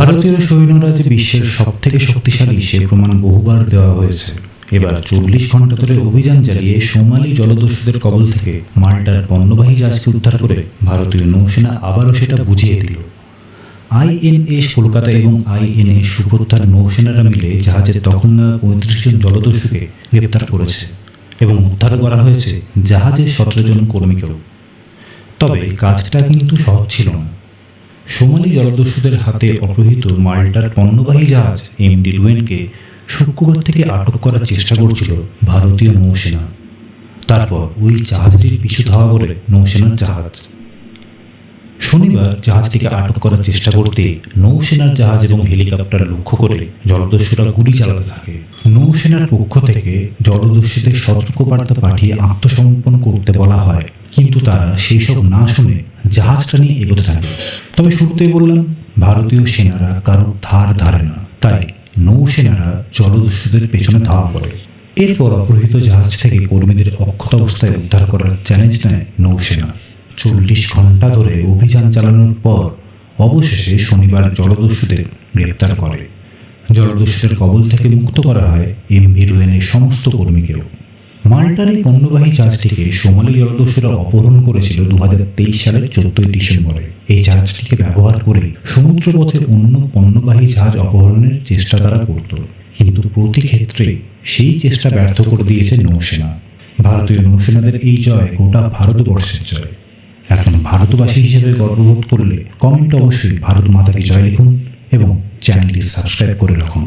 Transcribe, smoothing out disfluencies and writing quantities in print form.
ভারতীয় সৈন্যরা যে বিশ্বের সবথেকে শক্তিশালী সে প্রমাণ বহুবার দেওয়া হয়েছে। এবার 40 ঘন্টা ধরে অভিযান চালিয়ে সোমালি জলদস্যুদের কবল থেকে মাল্টার পণ্যবাহী জাহাজকে উদ্ধার করে ভারতীয় নৌসেনা আবারও সেটা বুঝিয়ে দিল। আইএনএস কলকাতা এবং আইএনএস সুপোত্তার নৌসেনারা মিলে জাহাজের দখল নেওয়া 35 জন জলদস্যুকে গ্রেপ্তার করেছে এবং উদ্ধার করা হয়েছে জাহাজের 17 জন কর্মীকেও। তবে কাজটা কিন্তু সহজ ছিল না। সোমালি জলদস্যুদের হাতে অপহৃত মাল্টার পণ্যবাহী জাহাজ এমডি রুয়েনকে শুক্রবার থেকে আটক করার চেষ্টা করছিল ভারতীয় নৌসেনা। তারপর ওই জাহাজটির পিছু ধাওয়া করে নৌসেনার জাহাজ। শনিবার জাহাজটিকে আটক করার চেষ্টা করতে নৌসেনার জাহাজ এবং হেলিকপ্টার লক্ষ্য করে জলদস্যুরা গুলি চালাতে থাকে। নৌসেনার পক্ষ থেকে জলদস্যুদের সতর্কবার্তা পাঠিয়ে আত্মসমর্পণ করতে বলা হয়, কিন্তু তারা সেই সব না শুনে জাহাজটা নিয়ে এগোতে থাকে। তবে শুরুতেই বললাম, ভারতীয় সেনারা কারো ধার ধারে না, তাই নৌসেনারা জলদস্যুদের পেছনে ধাওয়া করে। এরপর অপহৃত জাহাজ থেকে কর্মীদের অক্ষত অবস্থায় উদ্ধার করার চ্যালেঞ্জ নেয় নৌসেনা। 40 ঘন্টা ধরে অভিযান চালানোর পর অবশেষে শনিবার জলদস্যুদের গ্রেপ্তার করে। জলদস্যুদের কবল থেকে মুক্ত করা হয় এমভি রুয়েনের সমস্ত কর্মীকেও। মাল্টার এই পণ্যবাহী জাহাজটিকে সোমালি জলদস্যুরা অপহরণ করেছিল 2023 সালের 14 ডিসেম্বরে। এই জাহাজটিকে ব্যবহার করে সমুদ্রপথে অন্য পণ্যবাহী জাহাজ অপহরণের চেষ্টা তারা করত, কিন্তু প্রতি ক্ষেত্রে সেই চেষ্টা ব্যর্থ করে দিয়েছে নৌসেনা। ভারতীয় নৌসেনাদের এই জয় গোটা ভারতবর্ষের জয়। এখন ভারতবাসী হিসেবে গর্ববোধ করলে কমেন্টে অবশ্যই ভারত মাতাকে জয় লিখুন এবং চ্যানেলটি সাবস্ক্রাইব করে রাখুন।